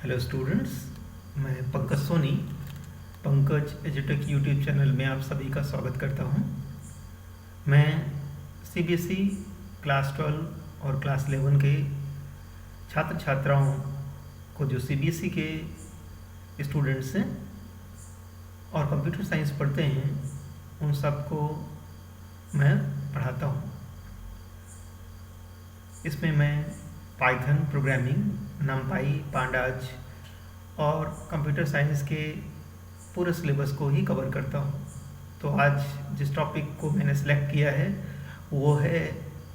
Hello students, मैं Pankaj Soni Pankaj एजुटेक YouTube channel में आप सभी का स्वागत करता हूं। मैं सीबीएसई क्लास 12 और क्लास 11 के छात्र छात्राओं को जो सीबीएसई के स्टूडेंट्स हैं और कंप्यूटर साइंस पढ़ते हैं उन सबको मैं पढ़ाता हूं। इसमें मैं पाइथन प्रोग्रामिंग, नमपाई, पांडाज और कंप्यूटर साइंस के पूरे सिलेबस को ही कवर करता हूँ। तो आज जिस टॉपिक को मैंने सेलेक्ट किया है वो है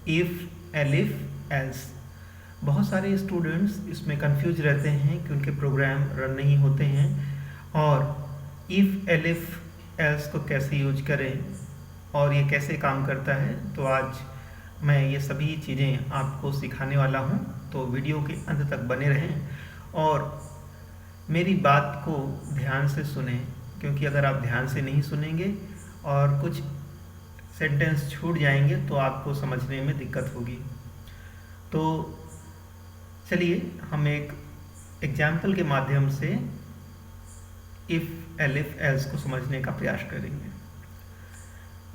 इफ़, एलिफ, एल्स। बहुत सारे स्टूडेंट्स इसमें कंफ्यूज रहते हैं कि उनके प्रोग्राम रन नहीं होते हैं और इफ़, एलिफ, एल्स को कैसे यूज करें और ये कैसे काम करता है। तो आज मैं ये सभी चीज़ें आपको सिखाने वाला हूँ, तो वीडियो के अंत तक बने रहें और मेरी बात को ध्यान से सुनें, क्योंकि अगर आप ध्यान से नहीं सुनेंगे और कुछ सेंटेंस छूट जाएंगे तो आपको समझने में दिक्कत होगी। तो चलिए हम एक एग्जाम्पल के माध्यम से इफ़, एलिफ, एल्स को समझने का प्रयास करेंगे।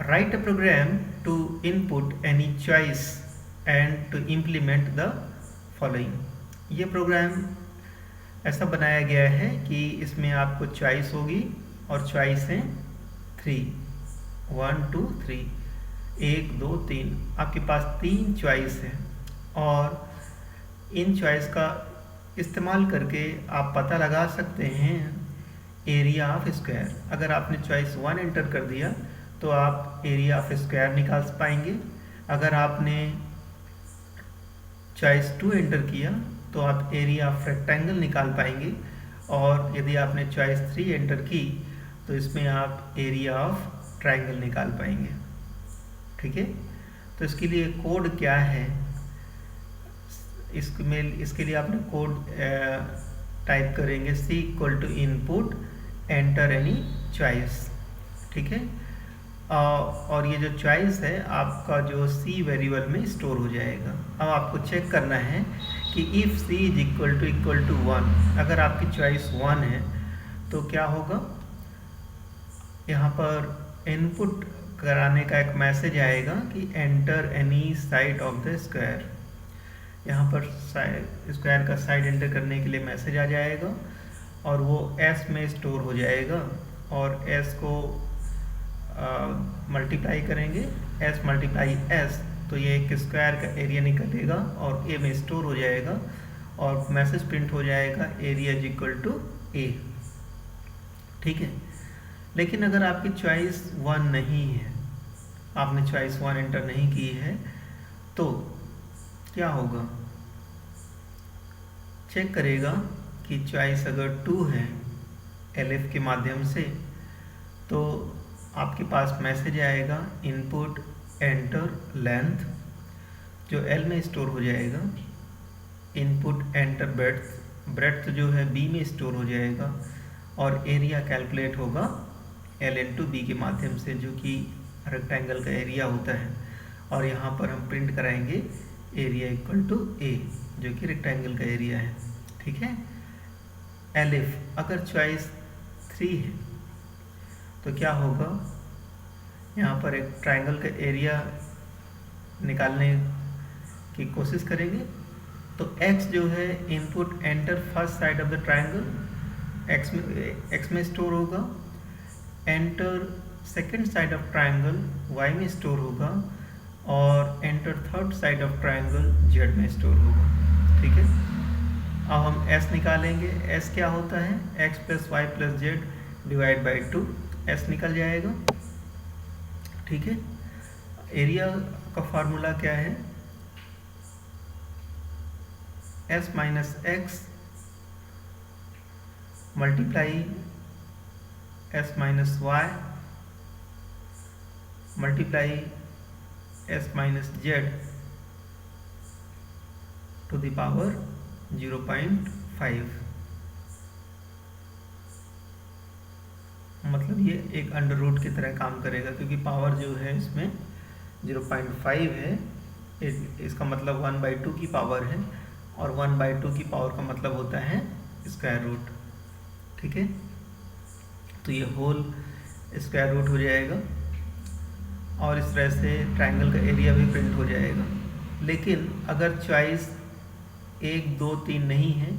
Write a program to input any choice and to implement the following। ये प्रोग्राम ऐसा बनाया गया है कि इसमें आपको चॉइस होगी और चॉइस हैं 3, 1, 2, 3, 1, 2, 3। आपके पास 3 चॉइस है और इन चॉइस का इस्तेमाल करके आप पता लगा सकते हैं एरिया ऑफ स्क्वायर। अगर आपने चॉइस 1 एंटर कर दिया तो आप एरिया ऑफ स्क्वायर निकाल पाएंगे। अगर आपने चॉइस 2 एंटर किया तो आप एरिया ऑफ रेक्टेंगल निकाल पाएंगे और यदि आपने चॉइस 3 एंटर की तो इसमें आप एरिया ऑफ ट्रायंगल निकाल पाएंगे। ठीक है, तो इसके लिए कोड क्या है, इसके लिए आपने कोड टाइप करेंगे C = input enter any choice. ठीक है, और ये जो चॉइस है आपका जो C वेरिएबल में स्टोर हो जाएगा। अब आपको चेक करना है कि इफ़ C = 1, अगर आपकी चॉइस 1 है तो क्या होगा, यहाँ पर इनपुट कराने का एक मैसेज आएगा कि enter any side of the square. यहाँ पर स्क्वायर का साइड एंटर करने के लिए मैसेज आ जाएगा और वो S में स्टोर हो जाएगा और S को मल्टीप्लाई करेंगे, S × S, तो ये एक स्क्वायर का एरिया निकलेगा और A में स्टोर हो जाएगा और मैसेज प्रिंट हो जाएगा एरिया = A। ठीक है, लेकिन अगर आपकी चॉइस 1 नहीं है, आपने चॉइस 1 एंटर नहीं की है, तो क्या होगा, चेक करेगा कि चॉइस अगर 2 है एलिफ के माध्यम से तो आपके पास मैसेज आएगा इनपुट एंटर लेंथ, जो L में स्टोर हो जाएगा, इनपुट एंटर ब्रेड्थ जो है B में स्टोर हो जाएगा और एरिया कैलकुलेट होगा L × B के माध्यम से, जो कि रेक्टेंगल का एरिया होता है। और यहाँ पर हम प्रिंट कराएंगे एरिया = A, जो कि रेक्टेंगल का एरिया है। ठीक है, एलिफ, अगर चॉइस 3 है तो क्या होगा, यहाँ पर एक ट्रायंगल का एरिया निकालने की कोशिश करेंगे। तो x जो है input enter first side of the triangle, x में स्टोर होगा, enter second side of triangle y में स्टोर होगा और enter third side of triangle z में स्टोर होगा। ठीक है, अब हम s निकालेंगे। s क्या होता है, x + y + z / 2, s निकल जाएगा। ठीक है, एरिया का फार्मूला क्या है, S - x multiply S - y multiply S - z to the power 0.5। मतलब ये एक अंडर रूट की तरह काम करेगा, क्योंकि पावर जो है इसमें 0.5 है, इसका मतलब 1/2 की पावर है और 1/2 की पावर का मतलब होता है स्क्वायर रूट। ठीक है, तो ये होल स्क्वायर रूट हो जाएगा और इस तरह से ट्राइंगल का एरिया भी प्रिंट हो जाएगा। लेकिन अगर चॉइस 1 2 3 नहीं है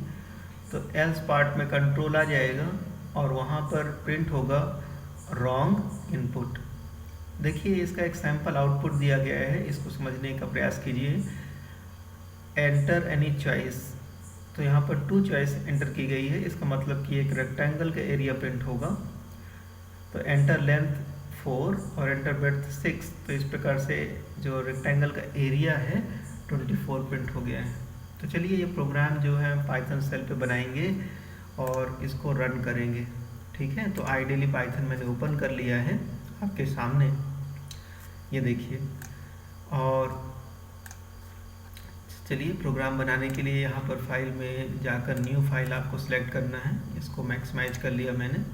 तो एल्स पार्ट में कंट्रोल आ जाएगा और वहाँ पर प्रिंट होगा रॉन्ग इनपुट। देखिए इसका एक सैम्पल आउटपुट दिया गया है, इसको समझने का प्रयास कीजिए। एंटर एनी चॉइस, तो यहाँ पर 2 चॉइस एंटर की गई है, इसका मतलब कि एक रेक्टेंगल का एरिया प्रिंट होगा। तो एंटर लेंथ 4 और एंटर ब्रेड्थ 6, तो इस प्रकार से जो रेक्टेंगल का एरिया है 24 प्रिंट हो गया है। तो चलिए ये प्रोग्राम जो है पाइथन सेल पे बनाएंगे और इसको रन करेंगे। ठीक है, तो आइडियली पाइथन मैंने ओपन कर लिया है आपके सामने, ये देखिए। और चलिए प्रोग्राम बनाने के लिए यहाँ पर फाइल में जाकर न्यू फाइल आपको सिलेक्ट करना है, इसको मैक्सिमाइज कर लिया मैंने।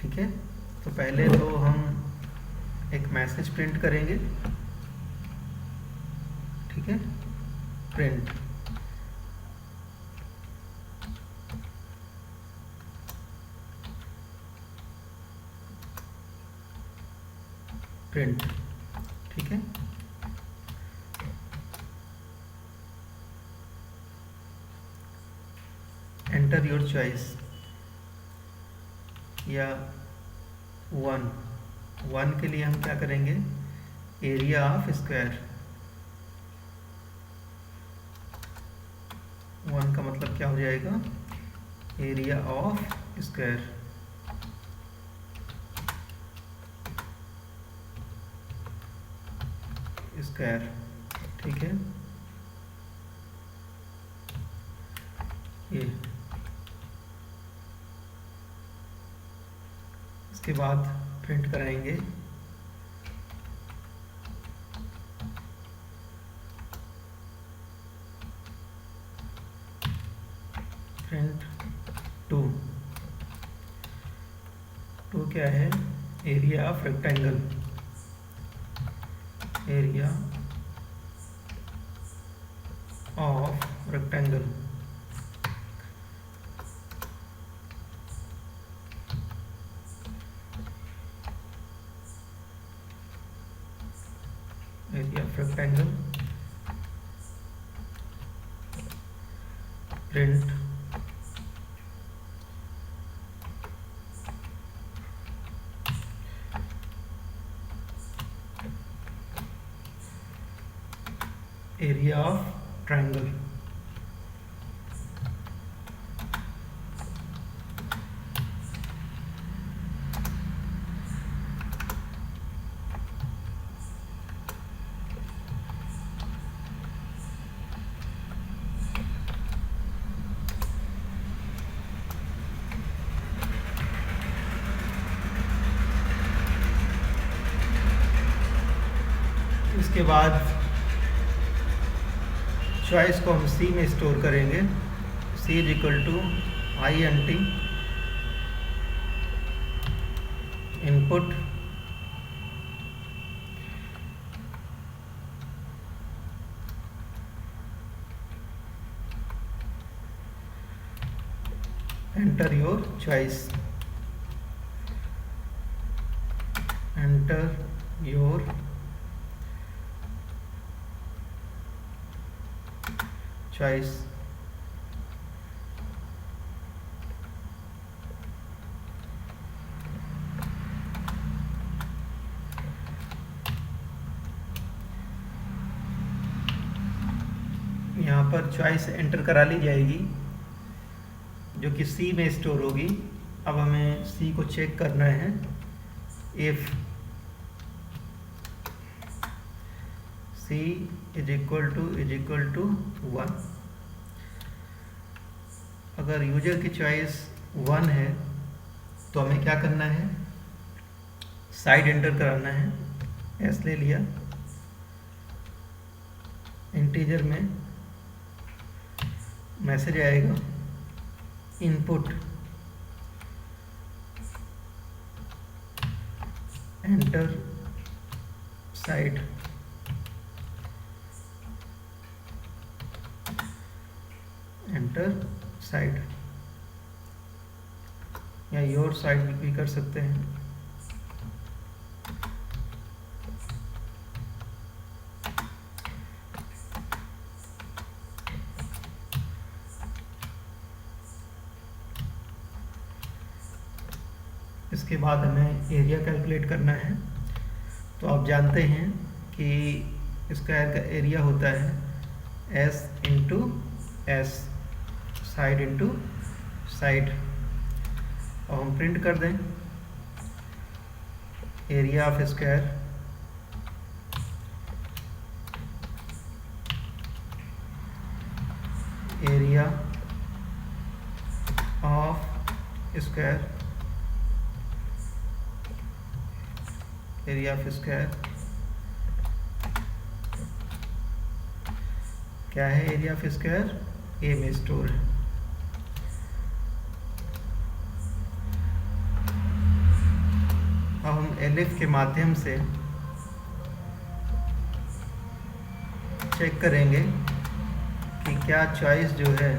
ठीक है, तो पहले तो हम एक मैसेज प्रिंट करेंगे। ठीक है, प्रिंट प्रिंट। ठीक है, एंटर योर चॉइस या 1 के लिए हम क्या करेंगे, एरिया ऑफ स्क्वायर। 1 का मतलब क्या हो जाएगा, एरिया ऑफ स्क्वायर। स्क्वायर, ठीक है, ये। इसके बाद प्रिंट कराएंगे प्रिंट 2। 2 क्या है, area of rectangle. Area of rectangle. Area of rectangle print area of triangle. इसके बाद चॉइस को हम सी में स्टोर करेंगे। C is equal to INT input enter your choice. Enter your choice. यहाँ पर चॉइस एंटर करा ली जाएगी जो कि सी में स्टोर होगी। अब हमें सी को चेक करना है। If C is equal to 1, अगर यूजर की चॉइस 1 है तो हमें क्या करना है, साइड एंटर कराना है। एस ले लिया, इंटीजर में मैसेज आएगा input enter side. Enter side. या योर साइड भी कर सकते हैं। इसके बाद हमें एरिया कैलकुलेट करना है। तो आप जानते हैं कि स्क्वायर का एरिया होता है S into S, side into side. और हम प्रिंट कर दें area of square area of square area of square क्या है? एरिया ऑफ स्क्वायर ए में स्टोर है। अब हम एलिफ के माध्यम से चेक करेंगे कि क्या चॉइस जो है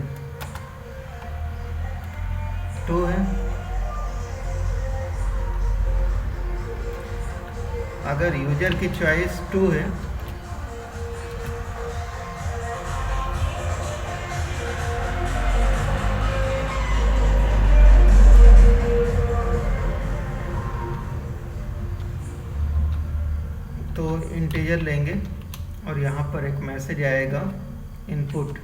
2 है। अगर यूजर की चॉइस 2 है तो इंटीजर लेंगे और यहाँ पर एक मैसेज आएगा input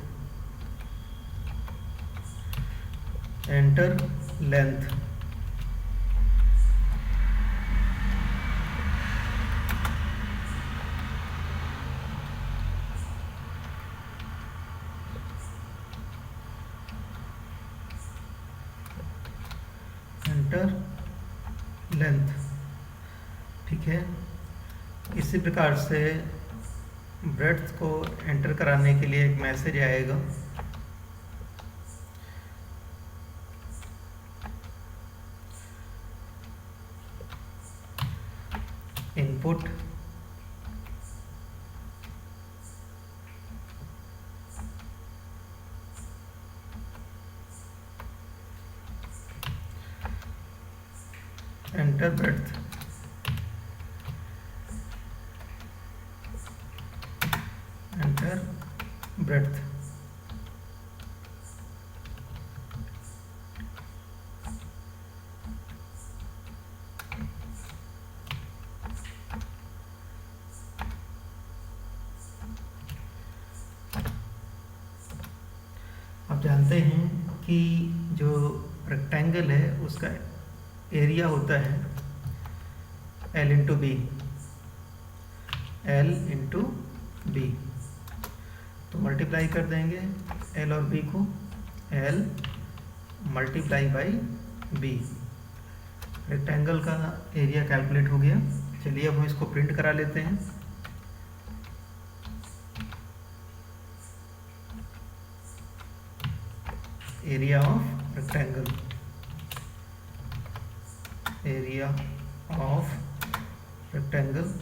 enter length. Enter length, ठीक है। इसी प्रकार से ब्रेड्थ को एंटर कराने के लिए एक मैसेज आएगा input enter breadth. Enter breadth. आप जानते हैं कि जो रेक्टेंगल है उसका एरिया होता है L into B. L into B, तो मल्टीप्लाई कर देंगे L और B को। L multiply by B, rectangle का एरिया कैलकुलेट हो गया। चलिए अब हम इसको प्रिंट करा लेते हैं। Area of rectangle, area of rectangle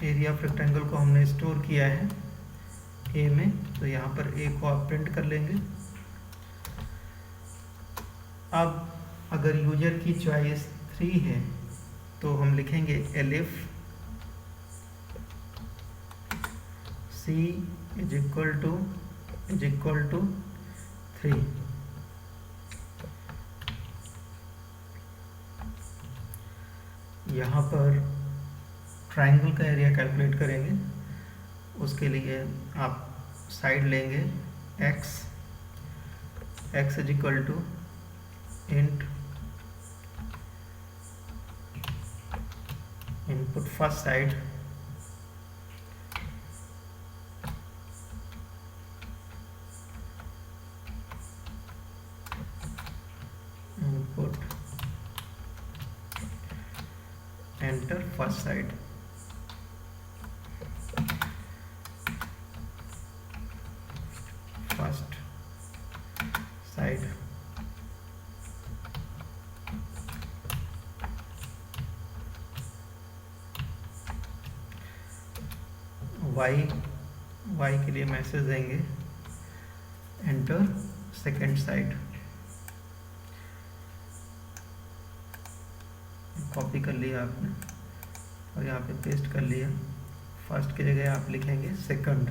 area of rectangle को हमने स्टोर किया है ए में, तो यहाँ पर ए को आप प्रिंट कर लेंगे। अब अगर यूजर की चॉइस 3 है तो हम लिखेंगे elif C is equal to 3। यहाँ पर ट्राइंगल का एरिया कैलकुलेट करेंगे। उसके लिए आप साइड लेंगे x is equal to int input first side input enter first side. First side Y के लिए मैसेज देंगे एंटर सेकेंड साइड, कॉपी कर लिया आपने और यहाँ पे पेस्ट कर लिया। फर्स्ट की जगह आप लिखेंगे सेकंड,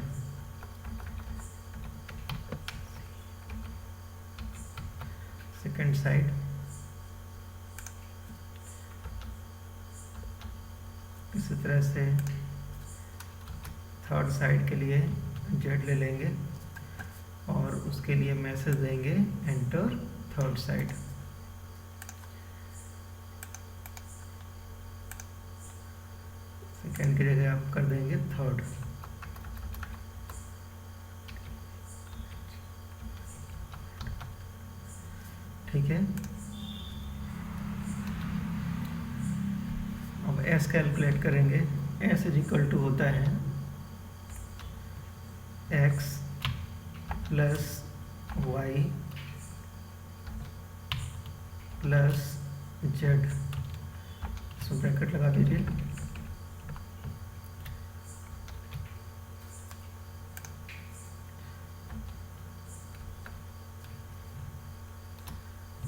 सेकंड साइड। इसी तरह से थर्ड साइड के लिए जेड ले लेंगे और उसके लिए मैसेज देंगे एंटर थर्ड साइड। सेकेंड की जगह आप कर देंगे थर्ड। ठीक है, अब एस कैलकुलेट करेंगे। एस इज इक्वल टू होता है X plus Y plus Z, इसमें ब्रैकेट लगा दीजिए।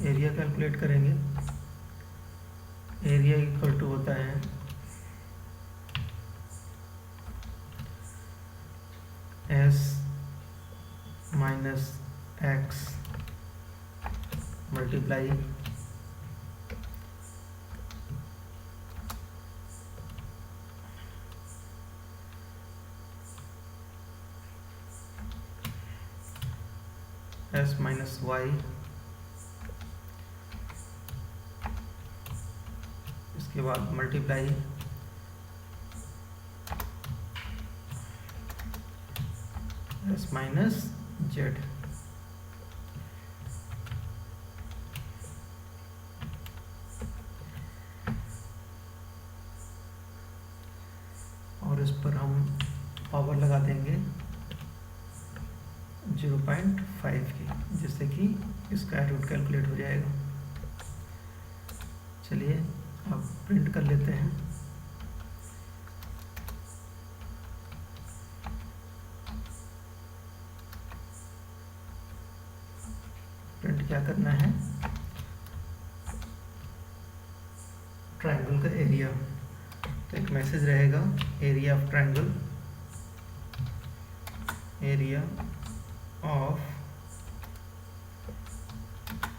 एरिया कैलकुलेट करेंगे। एरिया इक्वल टू होता है S minus X multiply S minus Y, इसके बाद मल्टीप्लाई एस माइनस जेड। और इस पर हम पावर लगा देंगे 0.5 की, जिससे कि स्क्वायर रूट कैलकुलेट हो जाएगा। चलिए अब प्रिंट कर लेते हैं। प्रिंट क्या करना है, ट्रायंगल का एरिया। तो एक मैसेज रहेगा area of triangle, area of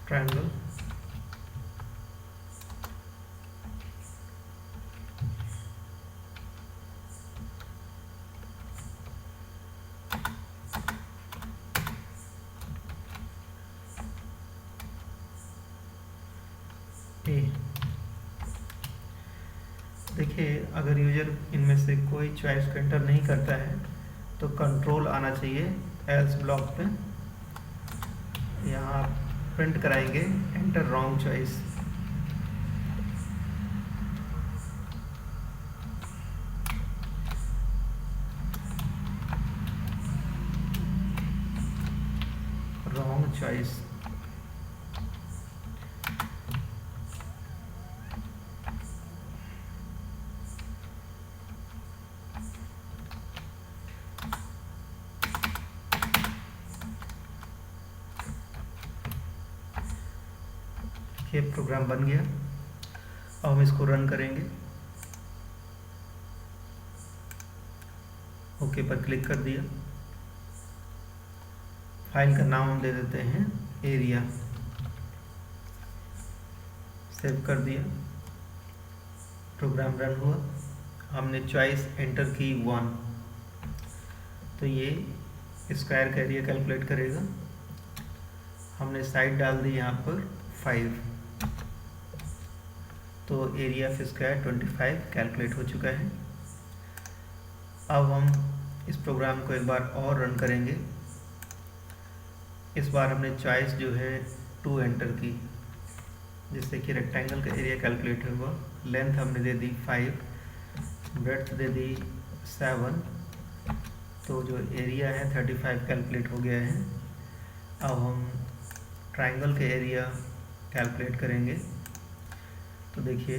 triangle A. देखिए, अगर यूजर इनमें से कोई चॉइस को एंटर नहीं करता है तो कंट्रोल आना चाहिए एल्स ब्लॉक पे। यहाँ आप प्रिंट कराएंगे enter wrong choice. Wrong choice. ये प्रोग्राम बन गया। अब हम इसको रन करेंगे। ओके पर क्लिक कर दिया। फाइल का नाम हम दे देते हैं एरिया। सेव कर दिया, प्रोग्राम रन हुआ। हमने चॉइस एंटर की 1, तो ये स्क्वायर का एरिया कैलकुलेट करेगा। हमने साइड डाल दी यहाँ पर 5, तो एरिया ऑफ स्क्वायर 25 कैलकुलेट हो चुका है। अब हम इस प्रोग्राम को एक बार और रन करेंगे। इस बार हमने चॉइस जो है 2 एंटर की, जिससे कि रेक्टेंगल का एरिया कैलकुलेट हुआ। लेंथ हमने दे दी 5, ब्रेड्थ दे दी 7, तो जो एरिया है 35 कैलकुलेट हो गया है। अब हम ट्रायंगल का एरिया कैलकुलेट करेंगे। तो देखिए,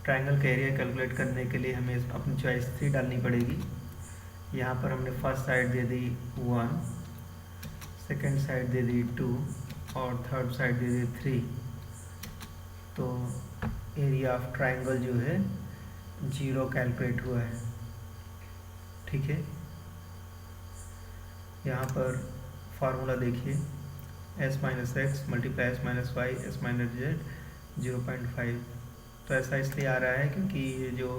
ट्रायंगल का एरिया कैलकुलेट करने के लिए हमें अपनी चॉइस 3 डालनी पड़ेगी। यहाँ पर हमने फर्स्ट साइड दे दी 1, सेकेंड साइड दे दी 2 और थर्ड साइड दे दी 3। तो एरिया ऑफ ट्राइंगल जो है 0 कैलकुलेट हुआ है। ठीक है, यहाँ पर फार्मूला देखिए, s minus X multiply S minus Y S minus Z 0.5। तो ऐसा इसलिए आ रहा है क्योंकि ये जो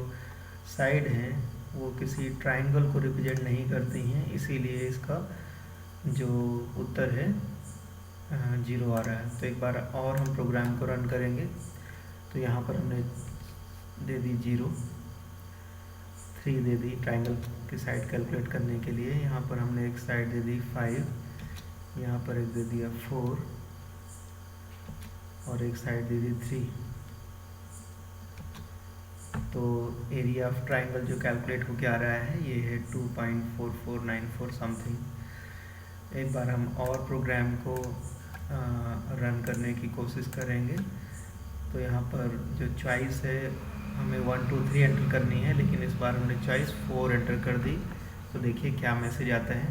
साइड हैं वो किसी ट्राइंगल को रिप्रेजेंट नहीं करती हैं, इसीलिए इसका जो उत्तर है 0 आ रहा है। तो एक बार और हम प्रोग्राम को रन करेंगे। तो यहाँ पर हमने दे दी 0, 3 दे दी ट्राइंगल की साइड कैलकुलेट करने के लिए। यहाँ पर हमने एक साइड दे दी 5, यहाँ पर एक दे दिया 4 और एक साइड दे दी 3। तो एरिया ऑफ ट्राइंगल जो कैलकुलेट होके आ रहा है ये है 2.4494 समथिंग। एक बार हम और प्रोग्राम को रन करने की कोशिश करेंगे। तो यहाँ पर जो चॉइस है हमें 1 2 3 एंटर करनी है, लेकिन इस बार हमने चॉइस 4 एंटर कर दी। तो देखिए क्या मैसेज आता है,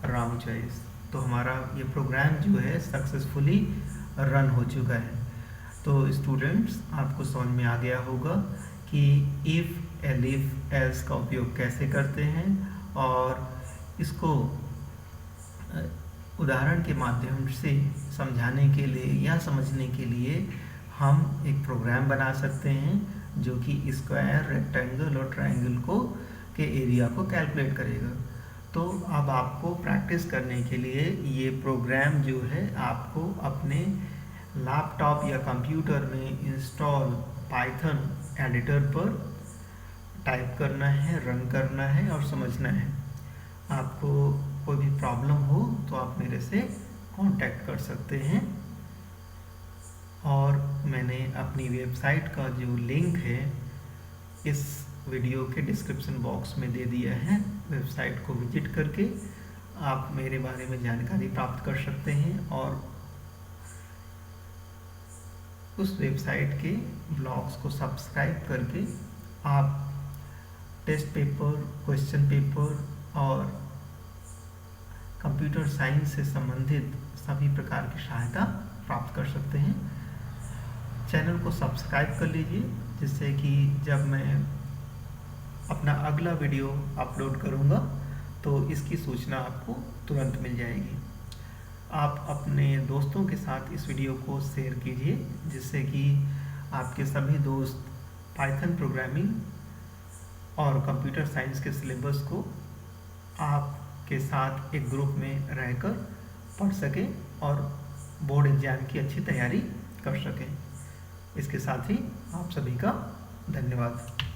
रॉन्ग चॉइस। तो हमारा ये प्रोग्राम जो है सक्सेसफुली रन हो चुका है। तो स्टूडेंट्स, आपको समझ में आ गया होगा कि इफ़, एलिफ, एल्स का उपयोग कैसे करते हैं और इसको उदाहरण के माध्यम से समझाने के लिए या समझने के लिए हम एक प्रोग्राम बना सकते हैं जो कि स्क्वायर, रेक्टेंगल और ट्रायंगल को के एरिया को कैलकुलेट करेगा। तो अब आपको प्रैक्टिस करने के लिए ये प्रोग्राम जो है आपको अपने लैपटॉप या कंप्यूटर में इंस्टॉल पाइथन एडिटर पर टाइप करना है, रन करना है और समझना है। आपको कोई भी प्रॉब्लम हो तो आप मेरे से कांटेक्ट कर सकते हैं। और मैंने अपनी वेबसाइट का जो लिंक है इस वीडियो के डिस्क्रिप्शन बॉक्स में दे दिया है। वेबसाइट को विजिट करके आप मेरे बारे में जानकारी प्राप्त कर सकते हैं और उस वेबसाइट के ब्लॉग्स को सब्सक्राइब करके आप टेस्ट पेपर, क्वेश्चन पेपर और कंप्यूटर साइंस से संबंधित सभी प्रकार की सहायता प्राप्त कर सकते हैं। चैनल को सब्सक्राइब कर लीजिए जिससे कि जब मैं अपना अगला वीडियो अपलोड करूंगा तो इसकी सूचना आपको तुरंत मिल जाएगी। आप अपने दोस्तों के साथ इस वीडियो को शेयर कीजिए जिससे कि आपके सभी दोस्त पाइथन प्रोग्रामिंग और कंप्यूटर साइंस के सिलेबस को आपके साथ एक ग्रुप में रहकर पढ़ सकें और बोर्ड एग्जाम की अच्छी तैयारी कर सकें। इसके साथ ही आप सभी का धन्यवाद।